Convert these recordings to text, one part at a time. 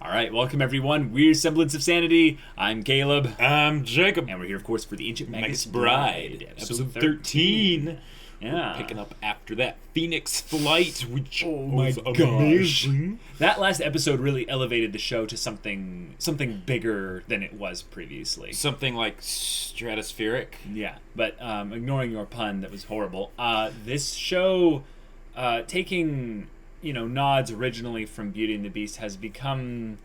All right, welcome everyone. We're Semblance of Sanity. I'm Caleb. I'm Jacob. And we're here, of course, for the Ancient Magus Bride, episode 13. Yeah. We're picking up after that Phoenix flight, which was amazing. That last episode really elevated the show to something bigger than it was previously. Something like stratospheric. Yeah, but ignoring your pun, that was horrible. This show, taking nods originally from Beauty and the Beast, has become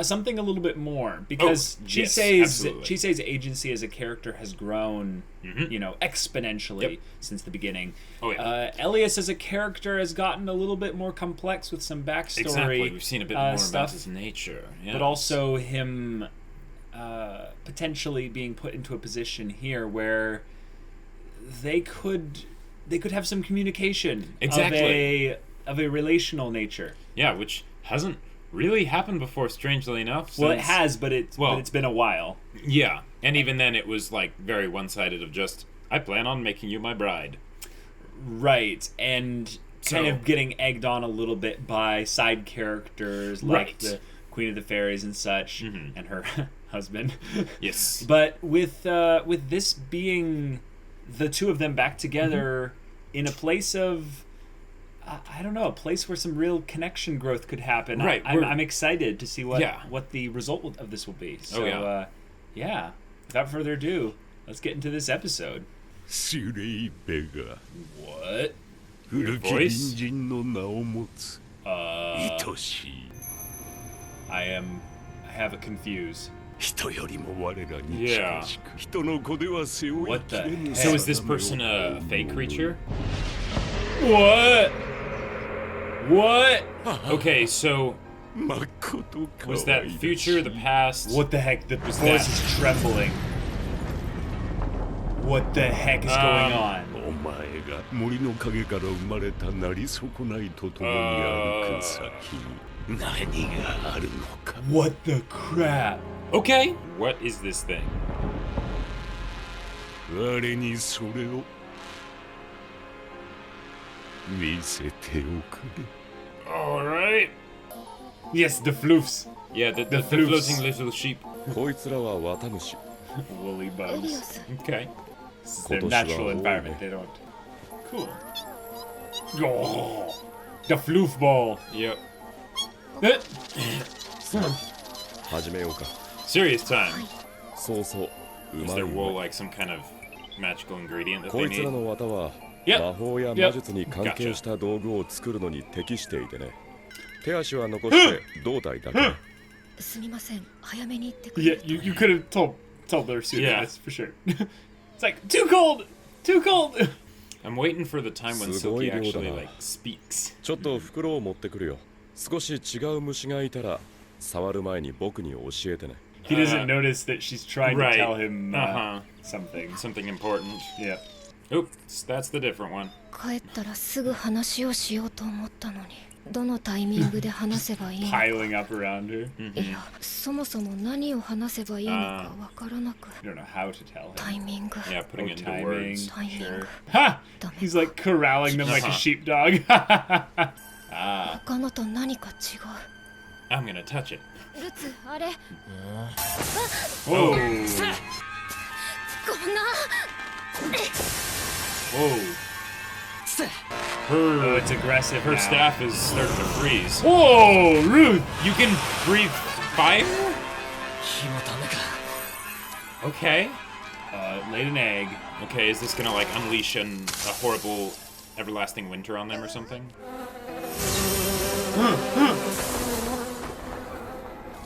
something a little bit more, because Chise's agency as a character has grown, exponentially since the beginning. Oh yeah. Elias as a character has gotten a little bit more complex with some backstory. Exactly, we've seen a bit more stuff, about his nature. Yes. But also him potentially being put into a position here where they could have some communication of a relational nature. Yeah, which hasn't really happened before, strangely enough. Well, it has, but it's been a while. Yeah, and even then it was like very one-sided of just, I plan on making you my bride. Right, and kind of getting egged on a little bit by side characters like the Queen of the Fairies and such, and her husband. Yes. But with this being the two of them back together in a place of, I don't know, a place where some real connection growth could happen. Right. I'm excited to see what the result of this will be. So, without further ado, let's get into this episode. What? Your voice? I have a confuse. Yeah. What the heck? So is this person a fake creature? What? Okay, so was that future, the past? What the heck? The voice is trembling. What the heck is going on? What the crap? Okay, what is this thing? Alright. Yes, the floofs. Yeah, the floofs. floating little sheep. Woolly bugs. Okay. This is their natural environment. They don't. Cool. Oh, the floof ball. Yep. Serious time. Is their wool like some kind of magical ingredient that they need? Yep. Yeah, you could have told their suit this for sure. It's like, too cold! I'm waiting for the time when Silky actually like speaks. He doesn't notice that she's trying to tell him something important. Yeah. Oops, that's the different one. Piling up around her. You don't know how to tell him. Yeah, putting it into words. Sure. Ha! He's like corralling them like a sheepdog. I'm gonna touch it. Whoa. Whoa. Oh, it's aggressive. Her now. staff is starting to freeze. Whoa, Ruth! You can breathe fire? Okay. Laid an egg. Okay, is this gonna like unleash a horrible everlasting winter on them or something?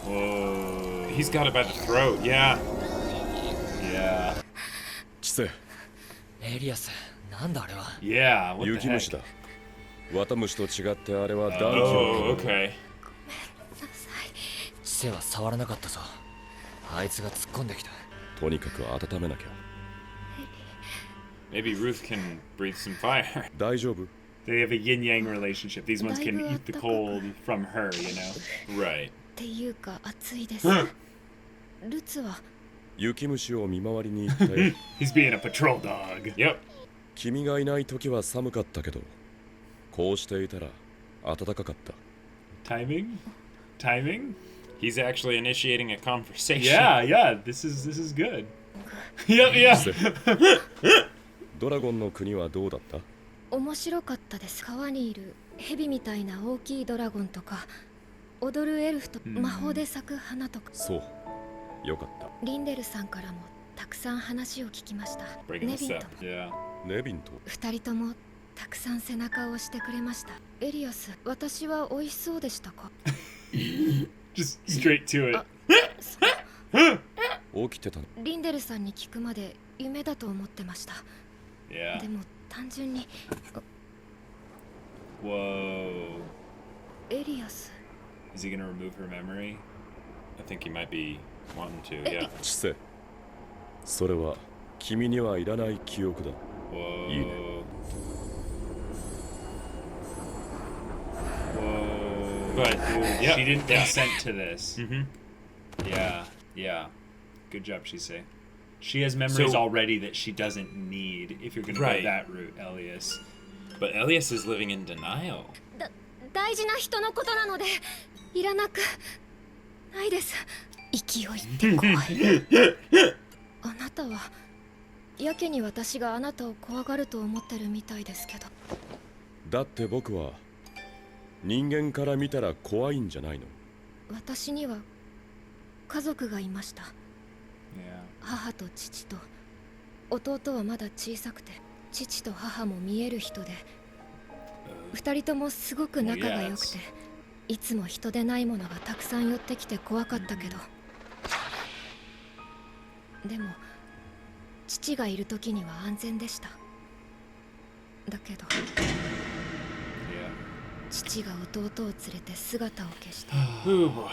Whoa. He's got it by the throat, yeah. Yeah. Yeah, what the heck? Oh, okay. Maybe Ruth can breathe some fire. They have a yin-yang relationship. These ones can eat the cold from her, Right. He's being a patrol dog. Yep. Timing? timing. He's actually initiating a conversation. Yeah, this is good. yeah. ドラゴンの国はどうだった？面白かったです。川にいる蛇みたいな大きいドラゴンとか、踊るエルフと魔法で咲く花とか。そう。よかった。リンデルさんからもたくさん話を聞きました。ネビンと。ネビンと。二人ともたくさん背中を押してくれました。エリアス、私は美味しそうでしたか？ Just straight to it. 起きてたの？リンデルさんに聞くまで夢だと思ってました。Yeah. でも単純に。Whoa. エリアス。Is he gonna remove her memory? I think he might be wanting to, yeah. チセ、それは君にはいらない記憶だ。Whoa. いいね。Whoa. But Dude, she didn't consent to this. Mm-hmm. Yeah. Good job, Shisei. She has memories already that she doesn't need if you're gonna go that route, Elias. But Elias is living in denial. 大事な人のことなのでいらなくないです。勢いって怖い。あなたはやけに私があなたを怖がると思ってるみたいですけど。だって僕は人間から見たら怖いんじゃないの？私には家族がいました。Yeah. 母と父と弟はまだ小さくて、父と母も見える人で、二人ともすごく仲が良くて、いつも人でないものがたくさん寄ってきて怖かったけど、でも父がいる時には安全でした。だけど父が弟を連れて姿を消して、Oh boy.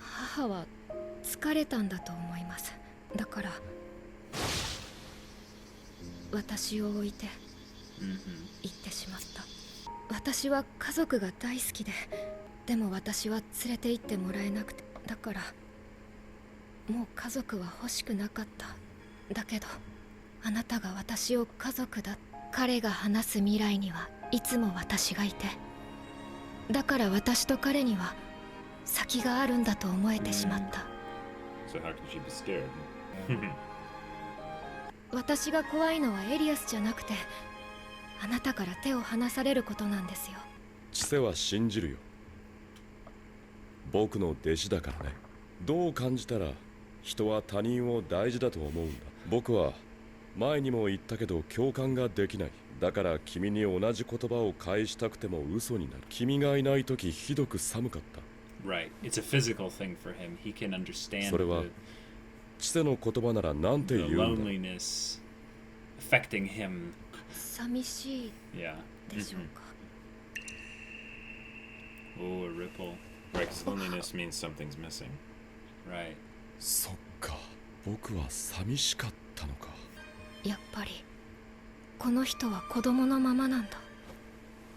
母は疲れたんだと思います。だから私を置いて行ってしまった。私は家族が大好きで、でも私は連れて行ってもらえなくて、だからもう家族は欲しくなかった。だけどあなたが私を家族だ。彼が話す未来にはいつも私がいて、だから私と彼には先があるんだと思えてしまった。 So how could she be scared? 私が怖いのはエリアスじゃなくて、あなたから手を離されることなんですよ。チセは信じるよ。僕の弟子だからね。どう感じたら人は他人を大事だと思うんだ。僕は前にも言ったけど共感ができない。だから君に同じ言葉を返したくても嘘になる。君がいない時ひどく寒かった。Right. It's a physical thing for him. He can understand それはチセの言葉ならなんて言うんだ。 loneliness affecting him. 寂しい Yeah. でしょうか。Oh, a ripple. Right, because loneliness means something's missing. Right. そっか、僕は寂しかったのか。やっぱりこの人は子供のままなんだ。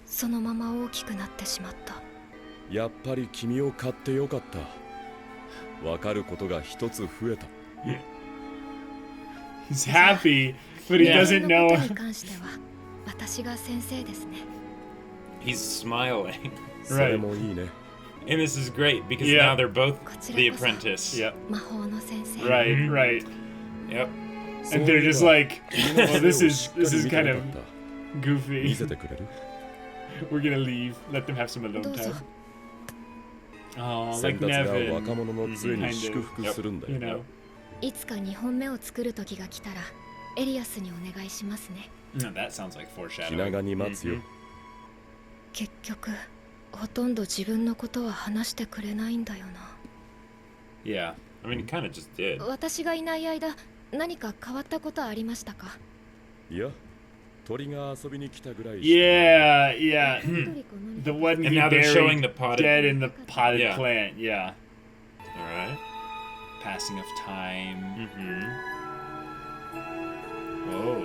そのまま大きくなってしまった。やっぱり君を買ってよかった。わかることが一つ増えた。He's happy, but he doesn't のこと know. に関しては私が先生ですね。 He's smiling. それもいいね。 And this is great because Yeah. now they're both こちら the こそ apprentice. Yep. 魔法の先生。 Right, right. Yep. And they're just like, well, this is kind of 見 goofy. せてくれる？ We're gonna leave. Let them have some alone どうぞ。 time. Oh, 先 like 達が Nevin. 若者の杖に祝福するんだ You よ。 know. いつか2本目を作る時が来たらエリアスにお願いしますね。 No, that sounds like 気長 foreshadowing. に待つよ。結局ほとんど自分のことは話してくれないんだよな。 Yeah. I mean, he kind of just did. 私がいない間何か変わったことはありましたか？いや、鳥が遊びに来たぐらい。Yeah, yeah. 一人この The one And he now they're showing buried the potted. dead in the potted Yeah. plant. Yeah. All right. Passing of time. Mm-hmm. Whoa.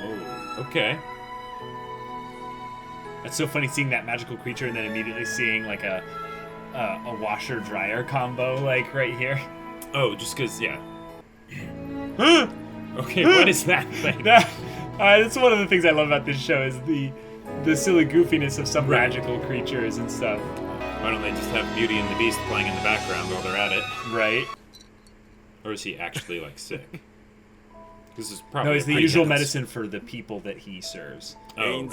Whoa. Okay. That's so funny seeing that magical creature and then immediately seeing like a washer dryer combo like right here. Oh, just because, yeah. Okay, what is that thing? That's one of the things I love about this show is the silly goofiness of some magical creatures and stuff. Why don't they just have Beauty and the Beast playing in the background while they're at it? Right. Or is he actually, like, sick? This is probably no, it's the usual medicine for the people that he serves. Oh,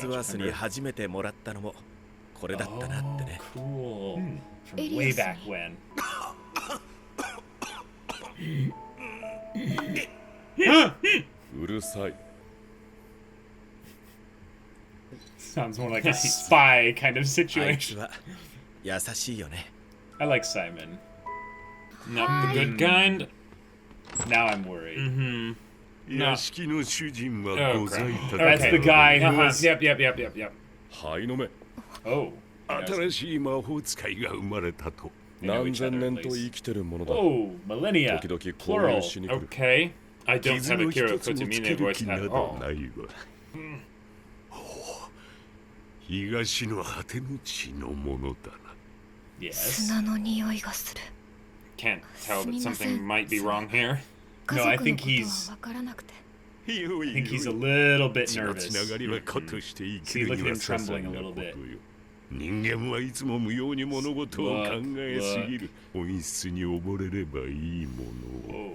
cool. From way back when. Sounds more like a spy kind of situation. I like Simon. Not the good kind. Now I'm worried. Mm-hmm. No. That's the guy who was... Yep. Oh. 新しい魔法使いが生まれたと。何千年と生きてるものだ。 Oh, millennia. 時々交 Plural. 流しに来る。 Okay. I don't have a Kiro Kotsumine voice at all. 東の果ての地のものだな。 Yes. 砂の匂いがする。 Can't tell that something might be wrong here. No, I think he's a little bit nervous. See, look at him trembling a little bit. 人間はいつも無用に物事を考えすぎる。本質に溺れればいいものを。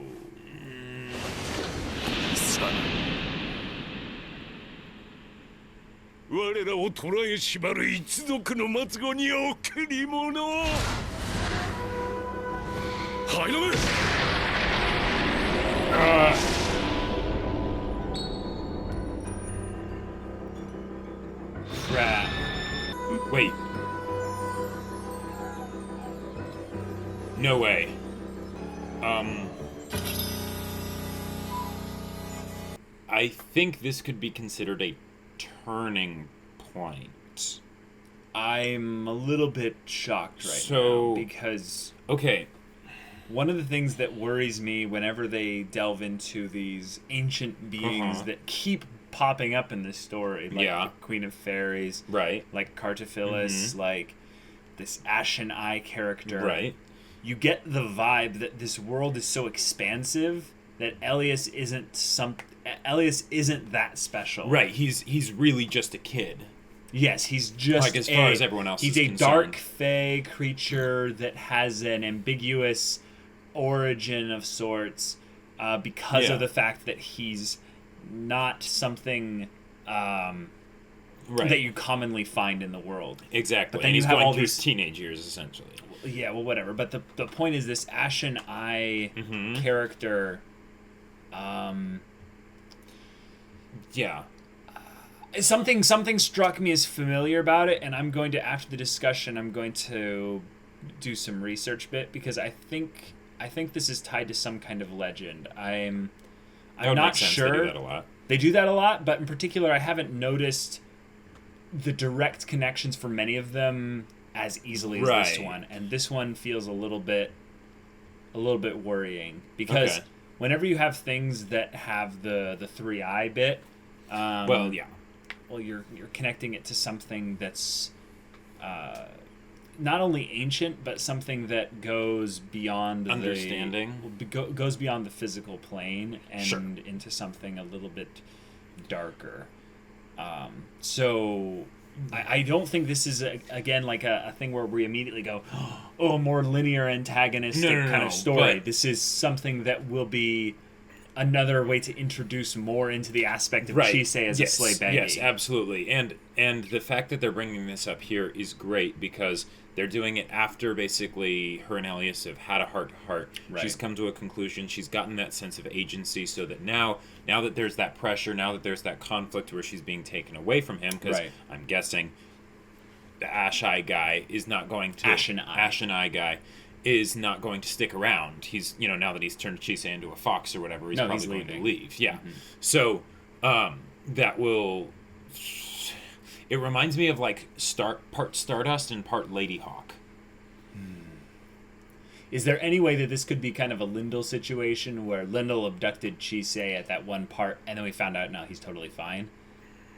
我らを捕らえ縛る一族の末後に贈り物を。はいのめ。Crap. Wait. No way. I think this could be considered a turning point. I'm a little bit shocked right now because... Okay. One of the things that worries me whenever they delve into these ancient beings that keep popping up in this story, like the Queen of Fairies, right? Like Cartaphilus, like this Ashen Eye character, right? You get the vibe that this world is so expansive that Elias isn't that special, right? He's really just a kid. Yes, he's just like as far as everyone else. He's is a concerned. dark fae creature that has an ambiguous origin of sorts because of the fact that he's not something that you commonly find in the world. Exactly. But then and you he's have going all through these his teenage years, essentially. Yeah, well, whatever. But the point is this Ashen Eye character. Something struck me as familiar about it, and I'm going to, after the discussion, I'm going to do some research bit because I think this is tied to some kind of legend. I'm not sure. They do that a lot. They do that a lot, but in particular, I haven't noticed the direct connections for many of them as easily as this one, and this one feels a little bit worrying because whenever you have things that have the 3-eye bit, well, you're connecting it to something that's not only ancient, but something that goes beyond goes beyond the physical plane and into something a little bit darker. So I don't think this is again like a thing where we immediately go, oh, more linear antagonistic kind of story. This is something that will be another way to introduce more into the aspect of Chisei as a slay bangi. Yes, absolutely. And the fact that they're bringing this up here is great because they're doing it after basically her and Elias have had a heart-to-heart. Right. She's come to a conclusion. She's gotten that sense of agency so that now that there's that pressure, now that there's that conflict where she's being taken away from him, because I'm guessing the Ashen Eye guy is not going to... Ashen Eye guy is not going to stick around. He's, now that he's turned Chisei into a fox or whatever, he's probably going to leave. Yeah. Mm-hmm. So, that will... It reminds me of like part Stardust and part Ladyhawk. Is there any way that this could be kind of a Lyndall situation where Lyndall abducted Chisei at that one part and then we found out now he's totally fine?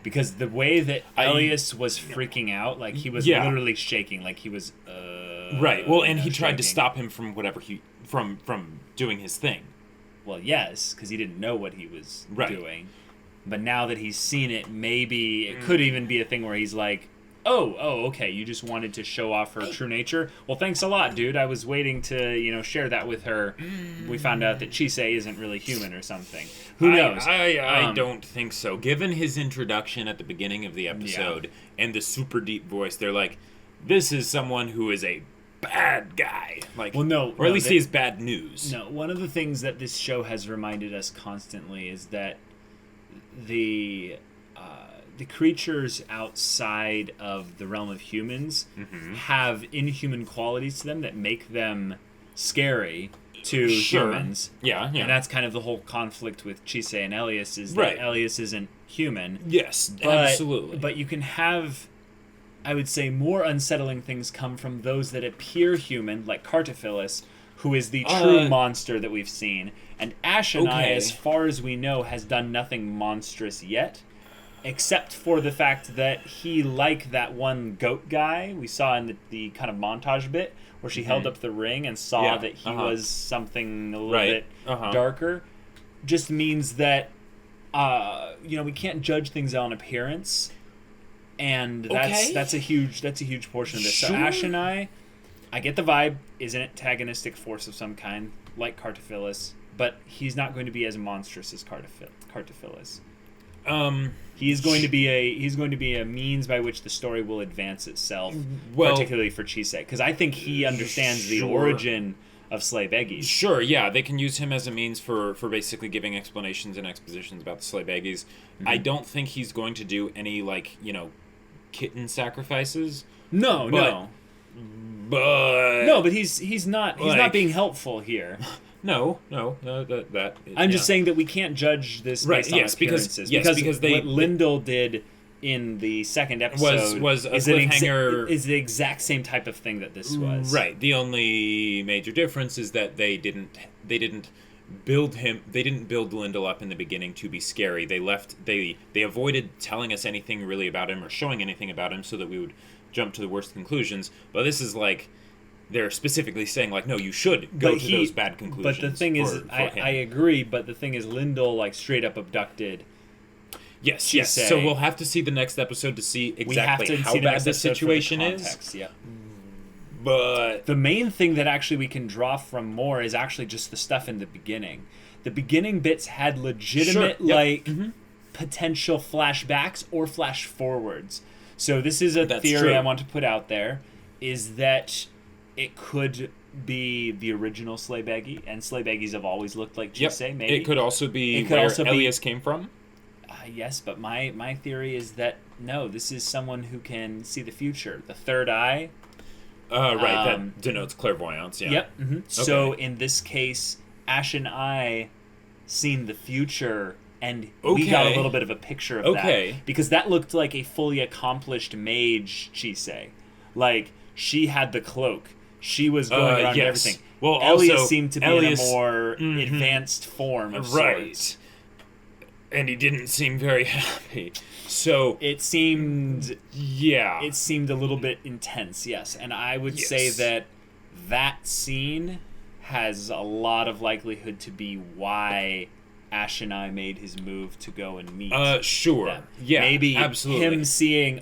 Because the way that Elias was freaking out, like he was literally shaking, like he was right. Well, and he tried to stop him from whatever from doing his thing. Well, yes, because he didn't know what he was doing. But now that he's seen it, maybe it could even be a thing where he's like, oh, okay, you just wanted to show off her true nature? Well, thanks a lot, dude. I was waiting to, share that with her. We found out that Chise isn't really human or something. Who knows? I don't think so. Given his introduction at the beginning of the episode and the super deep voice, they're like, this is someone who is a bad guy. Like, well, no. Or at least he has bad news. No, one of the things that this show has reminded us constantly is that the creatures outside of the realm of humans have inhuman qualities to them that make them scary to humans. Yeah. And that's kind of the whole conflict with Chise and Elias is that Elias isn't human. Yes, absolutely. But you can have, I would say, more unsettling things come from those that appear human, like Cartophilus, who is the true monster that we've seen. And Ashen Eye, as far as we know, has done nothing monstrous yet, except for the fact that he, like that one goat guy we saw in the kind of montage bit, where she held up the ring and saw that he was something a little bit darker, just means that, we can't judge things on appearance, and that's a huge portion of this. Sure. So Ashen Eye, I get the vibe, is an antagonistic force of some kind, like Cartophilus, but he's not going to be as monstrous as Cartophilus. He's going to be a means by which the story will advance itself, particularly for Chise, because I think he understands the origin of Slaybeggies. Sure, yeah, they can use him as a means for basically giving explanations and expositions about the Slaybeggies. I don't think he's going to do any, kitten sacrifices. No. But he's not being helpful here. No, I'm just saying that we can't judge this based on appearances. Because what Lyndall did in the second episode was a cliffhanger. Is the exact same type of thing that this was. Right. The only major difference is that they didn't build Lyndall up in the beginning to be scary. They avoided telling us anything really about him or showing anything about him so that we would jump to the worst conclusions. But this is like, they're specifically saying, no, you should go to those bad conclusions. But the thing is, I agree, but the thing is, Lyndall, straight up abducted. Yes. So we'll have to see the next episode to see exactly how bad the situation is. Yeah. But the main thing that actually we can draw from more is actually just the stuff in the beginning. The beginning bits had legitimate, potential flashbacks or flash forwards. So this is a theory I want to put out there, is that it could be the original Slaybeggy, and Slaybeggies have always looked like Chise, maybe. It could also be where Elias came from. Yes, but my theory is that, no, this is someone who can see the future. The third eye. That denotes clairvoyance, yeah. Yep. Mm-hmm. Okay. So in this case, Ashen Eye seen the future, and we got a little bit of a picture of that. Because that looked like a fully accomplished mage, Chise. She had the cloak. She was going around everything. Well, Elias seemed to be in a more advanced form of sorts. And he didn't seem very happy. So it seemed a little bit intense, yes. And I would say that scene has a lot of likelihood to be why Ashen Eye made his move to go and meet them. Yeah, maybe absolutely. Him seeing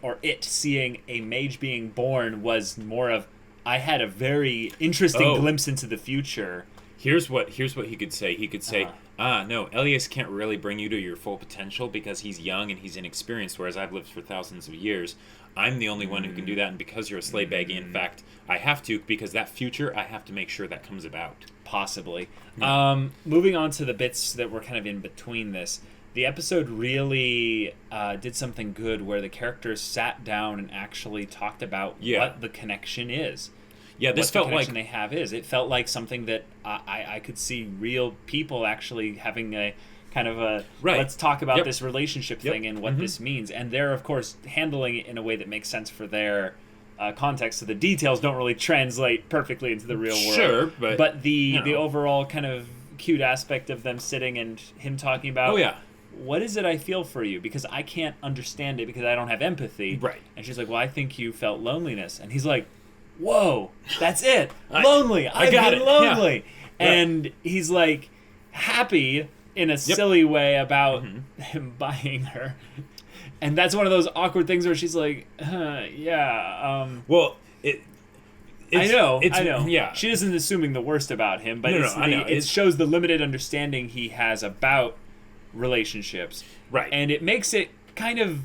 a mage being born was more of, I had a very interesting glimpse into the future. Here's what he could say. He could say, no, Elias can't really bring you to your full potential because he's young and he's inexperienced, whereas I've lived for thousands of years. I'm the only one who can do that, and because you're a Slaybeggy, in fact, I have to, because that future, I have to make sure that comes about. Possibly. Yeah. Moving on to the bits that were kind of in between this, the episode really did something good where the characters sat down and actually talked about what the connection is. Yeah, this felt like they have is. It felt like something that I could see real people actually having a kind of a let's talk about this relationship thing and what this means. And they're, of course, handling it in a way that makes sense for their context. So the details don't really translate perfectly into the real world. Sure, but the overall kind of cute aspect of them sitting and him talking about what is it I feel for you? Because I can't understand it because I don't have empathy. Right. And she's like, well, I think you felt loneliness. And he's like, whoa, that's it. Lonely. I've been lonely. Yeah. And he's like, happy in a silly way about him buying her. And that's one of those awkward things where she's like, well, I know. Yeah. She isn't assuming the worst about him, but I know. It shows the limited understanding he has about relationships. Right. And it makes it kind of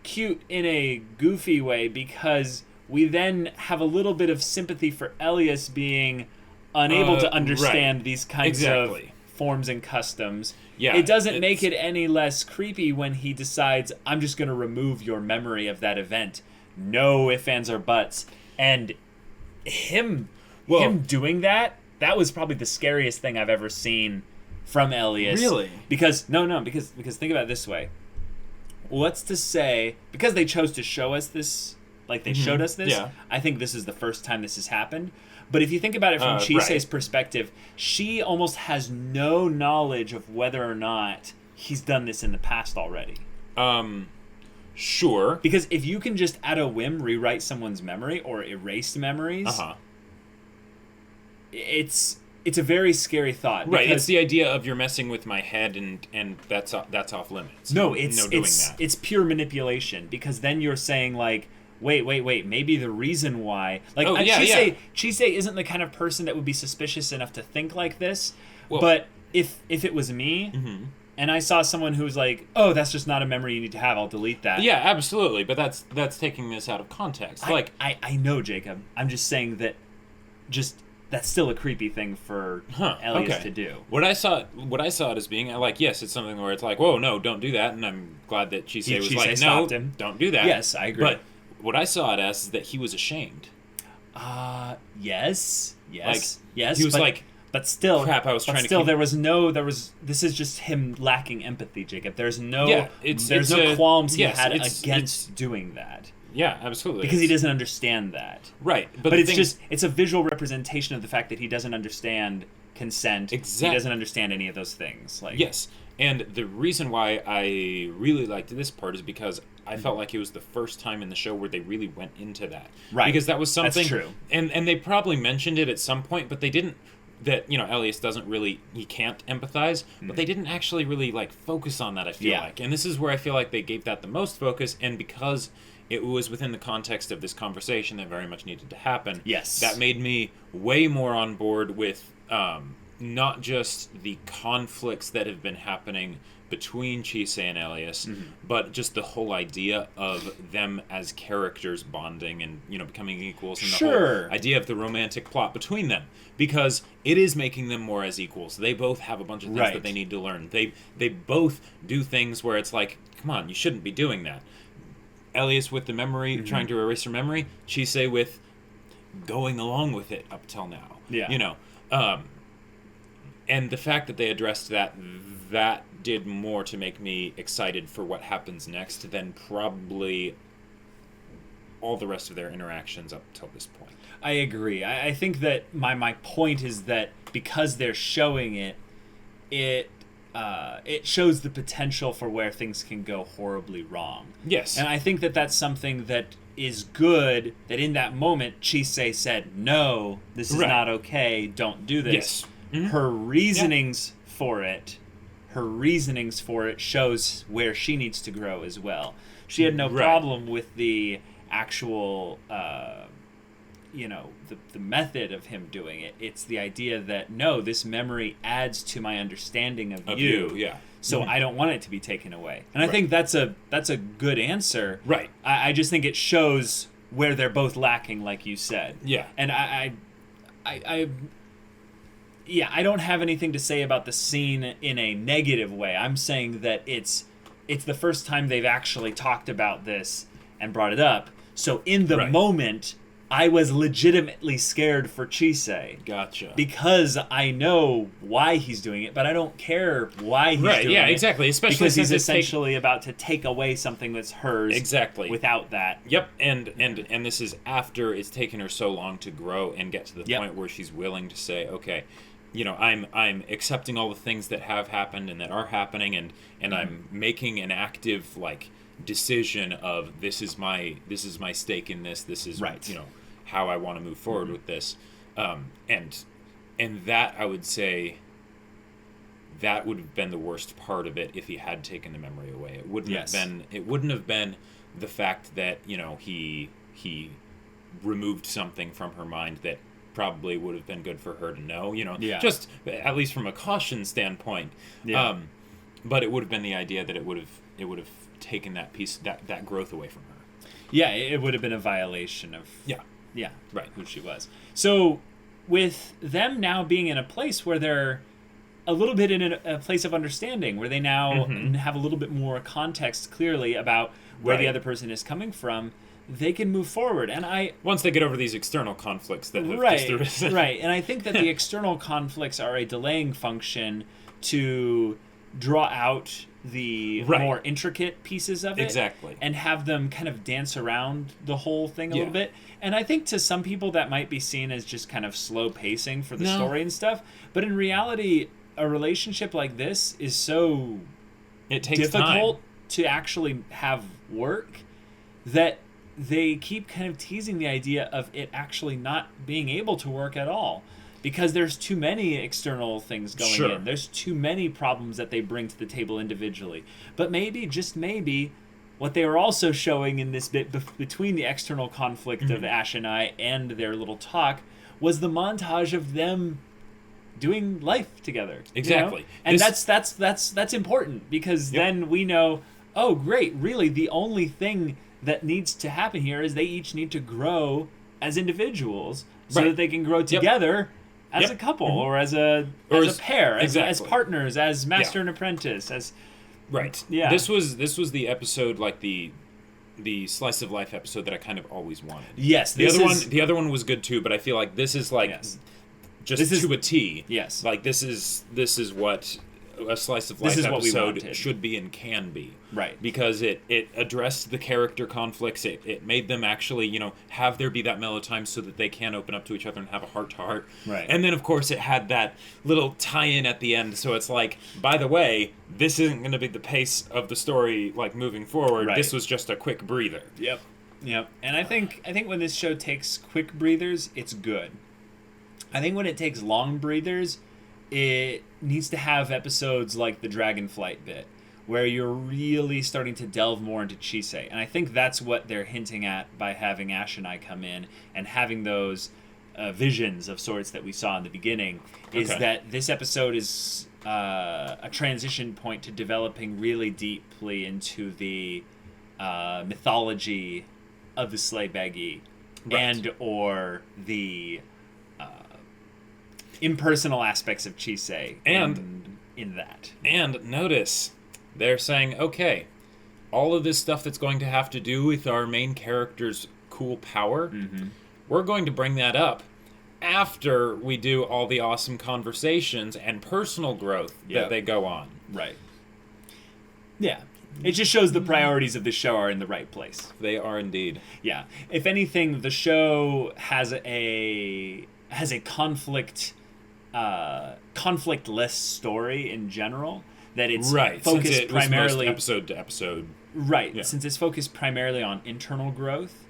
cute in a goofy way because we then have a little bit of sympathy for Elias being unable to understand these kinds of forms and customs. Yeah, it doesn't make it any less creepy when he decides, I'm just going to remove your memory of that event. No ifs, ands, or buts. And him doing that was probably the scariest thing I've ever seen from Elias. Really? Because think about it this way. What's to say, because they chose to show us this, like they showed us this, I think this is the first time this has happened. But if you think about it from Chisei's perspective, she almost has no knowledge of whether or not he's done this in the past already. Sure. Because if you can just at a whim rewrite someone's memory or erase memories, it's a very scary thought. Right, it's the idea of you're messing with my head and that's off limits. No, it's pure manipulation, because then you're saying like, wait, maybe the reason why... Like, Chisei isn't the kind of person that would be suspicious enough to think like this, but if it was me, and I saw someone who was like, oh, that's just not a memory you need to have, I'll delete that. Yeah, absolutely, but that's taking this out of context. I know, Jacob. I'm just saying that that's still a creepy thing for Elias to do. What I saw it as being like, yes, it's something where it's like, whoa, no, don't do that, and I'm glad that Chisei was like, no, don't do that. Yes, I agree. But what I saw it as is that he was ashamed. Yes. He was but still, crap, I was trying to keep... this is just him lacking empathy, Jacob. There's no qualms he had against doing that. Yeah, absolutely. Because he doesn't understand that. Right. But it's a visual representation of the fact that he doesn't understand consent. Exactly. He doesn't understand any of those things. Yes. And the reason why I really liked this part is because I felt like it was the first time in the show where they really went into that. Right. Because that was something... That's true. And they probably mentioned it at some point, but they didn't... That, Elias doesn't really... He can't empathize, but they didn't actually really, focus on that, I feel like. And this is where I feel like they gave that the most focus, and because it was within the context of this conversation that very much needed to happen, that made me way more on board with not just the conflicts that have been happening between Chisei and Elias, but just the whole idea of them as characters bonding and, becoming equals, and the whole idea of the romantic plot between them, because it is making them more as equals. They both have a bunch of things that they need to learn. They both do things where it's like, come on, you shouldn't be doing that. Elias with the memory, trying to erase her memory, Chisei with going along with it up till now. Yeah. And the fact that they addressed that did more to make me excited for what happens next than probably all the rest of their interactions up till this point. I agree. I think that my point is that because they're showing it shows the potential for where things can go horribly wrong. Yes. And I think that that's something that is good, that in that moment Chisei said, no, this is not okay, don't do this. Yes. Her reasonings for it shows where she needs to grow as well. She had no problem with the actual the method of him doing it. It's the idea that, no, this memory adds to my understanding of you. So I don't want it to be taken away. And I think that's a good answer. Right. I just think it shows where they're both lacking, like you said. Yeah. And I don't have anything to say about the scene in a negative way. I'm saying that it's the first time they've actually talked about this and brought it up. So in the moment, I was legitimately scared for Chisei. Gotcha. Because I know why he's doing it, but I don't care why he's doing it. Yeah, exactly. Especially because he's essentially about to take away something that's hers. Exactly. Without that. Yep. And this is after it's taken her so long to grow and get to the point where she's willing to say, okay, I'm accepting all the things that have happened and that are happening, and I'm making an active decision of this is my stake in this. This is how I want to move forward with this, and that I would say that would have been the worst part of it if he had taken the memory away. It wouldn't Yes. have been. It wouldn't have been the fact that he removed something from her mind that probably would have been good for her to know. Yeah. Just at least from a caution standpoint. Yeah. But it would have been the idea that it would have taken that piece that growth away from her. Yeah, it would have been a violation of Yeah. Right. who she was. So with them now being in a place where they're a little bit in a place of understanding, where they now have a little bit more context clearly about where the Right. other person is coming from, they can move forward. And Once they get over these external conflicts that have just arisen. Right. And I think that the external conflicts are a delaying function to draw out the Right. more intricate pieces of it. Exactly. And have them kind of dance around the whole thing a Yeah. little bit. And I think to some people that might be seen as just kind of slow pacing for the story and stuff. But in reality, a relationship like this is so It takes difficult time. to actually have work that they keep kind of teasing the idea of it actually not being able to work at all, because there's too many external things going Sure. in. There's too many problems that they bring to the table individually. But maybe, just maybe, what they were also showing in this bit between the external conflict of Ashen Eye and their little talk was the montage of them doing life together. Exactly. And This- that's important, because then we know, oh great, really the only thing that needs to happen here is they each need to grow as individuals so Right. that they can grow together as a couple or as a pair, as exactly. partners, as master and apprentice, as Right. Yeah. This was the episode, like the slice of life episode that I kind of always wanted. yes, The other one was good too, but I feel like this is like Yes. just This is- to a T. Yes. Like this is what a slice of life This is what we episode wanted. should be and can be. Right. Because it addressed the character conflicts. It made them actually, have there be that mellow time so that they can open up to each other and have a heart to heart. Right. And then of course it had that little tie-in at the end, so it's like, by the way, this isn't going to be the pace of the story like moving forward. Right. This was just a quick breather. Yep. And I think when this show takes quick breathers, it's good. I think when it takes long breathers, it needs to have episodes like the Dragonflight bit, where you're really starting to delve more into Chisei. And I think that's what they're hinting at by having Ashen Eye come in and having those visions of sorts that we saw in the beginning, is Okay. that this episode is a transition point to developing really deeply into the mythology of the Sleighbaggy, Right. and or the impersonal aspects of Chisei And- in that. And notice, they're saying, okay, all of this stuff that's going to have to do with our main character's cool power, we're going to bring that up after we do all the awesome conversations and personal growth Yep. that they go on. Right. Yeah. It just shows the priorities of the show are in the right place. They are indeed. Yeah. If anything, the show has a conflictless story in general. That it's Right, focused since it was primarily most episode to episode. Right, Yeah. since it's focused primarily on internal growth.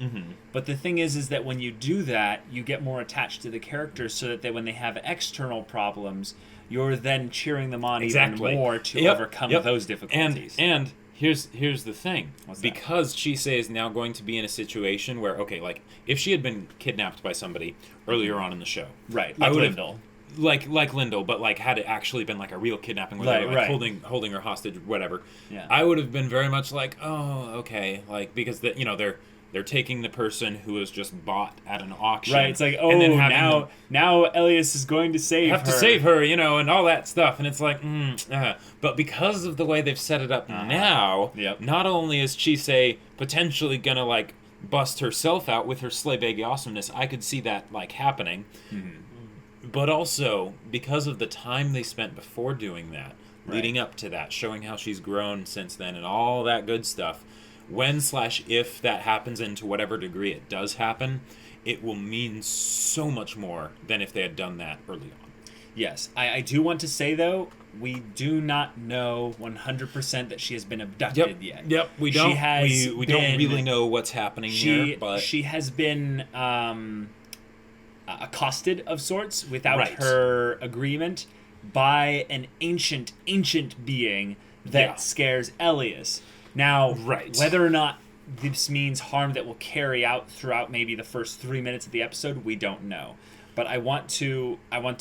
But the thing is that when you do that, you get more attached to the characters, so that when they have external problems, you're then cheering them on Exactly. even more to Yep, overcome yep. those difficulties. And here's the thing. What's that? Because Chisei is now going to be in a situation where, okay, like, if she had been kidnapped by somebody earlier on in the show. Right, I like would've- Lyndall. Like Lyndall, but like had it actually been like a real kidnapping where they were like holding her hostage, whatever. Yeah. I would have been very much like, oh, okay, like, because they're taking the person who was just bought at an auction. Right, it's like, and then having them now Elias is going to save have her. to save her, and all that stuff, and it's like, but because of the way they've set it up now, Yep. not only is Chisei potentially gonna like bust herself out with her Sleighbaggy awesomeness, I could see that like happening. But also, because of the time they spent before doing that, leading up to that, showing how she's grown since then and all that good stuff, when/if that happens, and to whatever degree it does happen, it will mean so much more than if they had done that early on. Yes, I do want to say, though, we do not know 100% that she has been abducted yet. Yep, we don't. She has we don't been- really know what's happening here, but she has been accosted of sorts without Right. her agreement, by an ancient being that scares Elias. Now, whether or not this means harm that will carry out throughout maybe the first 3 minutes of the episode, we don't know. But I want to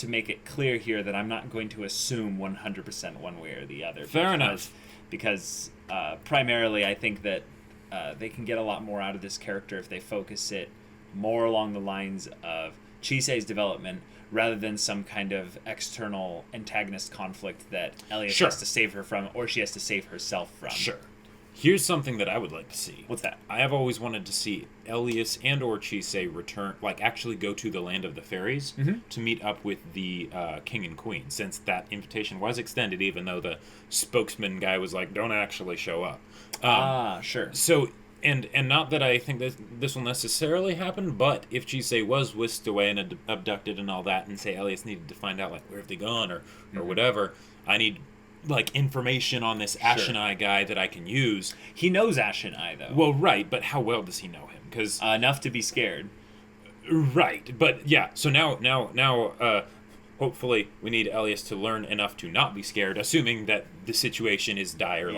make it clear here that I'm not going to assume 100% one way or the other. Fair enough. Because primarily I think that they can get a lot more out of this character if they focus it more along the lines of Chisei's development rather than some kind of external antagonist conflict that Elias has to save her from, or she has to save herself from. Sure. Here's something that I would like to see. What's that? I have always wanted to see Elias and or Chisei return, like actually go to the land of the fairies to meet up with the king and queen, since that invitation was extended, even though the spokesman guy was like, don't actually show up. Sure. So, and not that I think that this will necessarily happen, but if Chisei was whisked away and abducted and all that, and say Elias needed to find out, like, where have they gone, or whatever, I need like information on this Ashen Eye guy that I can use. He knows Ashen Eye though. Well, right, but how well does he know him? Because enough to be scared. Right, but yeah. So now, hopefully, we need Elias to learn enough to not be scared, assuming that the situation is dire,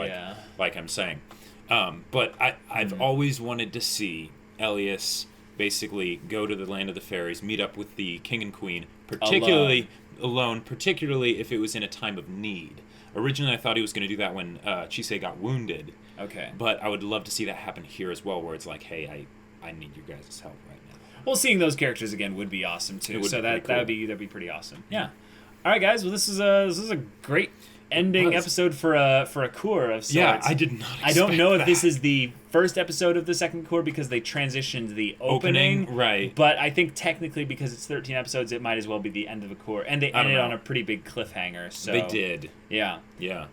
like I'm saying. But I've always wanted to see Elias basically go to the land of the fairies, meet up with the king and queen, particularly alone, particularly if it was in a time of need. Originally, I thought he was going to do that when Chisei got wounded. Okay. But I would love to see that happen here as well, where it's like, hey, I need your guys' help right now. Well, seeing those characters again would be awesome too. So that'd be pretty awesome. Yeah. All right, guys. Well, this is a great ending episode for a cour of sorts. Yeah, I did not expect I don't know if this is the first episode of the second cour because they transitioned the opening. Right. But I think technically because it's 13 episodes, it might as well be the end of a cour. And they ended on a pretty big cliffhanger. So they did. Yeah. Yeah.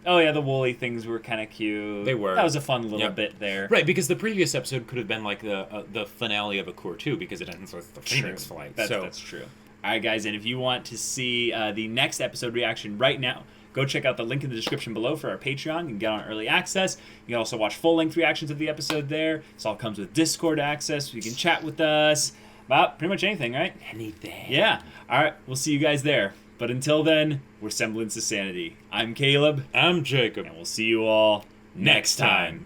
The woolly things were kind of cute. They were. That was a fun little bit there. Right, because the previous episode could have been like the finale of a cour too, because it ends with the Phoenix flight. That's true. All right, guys, and if you want to see the next episode reaction right now, go check out the link in the description below for our Patreon. You can get on early access. You can also watch full-length reactions of the episode there. This all comes with Discord access. You can chat with us about pretty much anything, right? Anything. Yeah. All right, we'll see you guys there. But until then, we're Semblance of Sanity. I'm Caleb. I'm Jacob. And we'll see you all next time.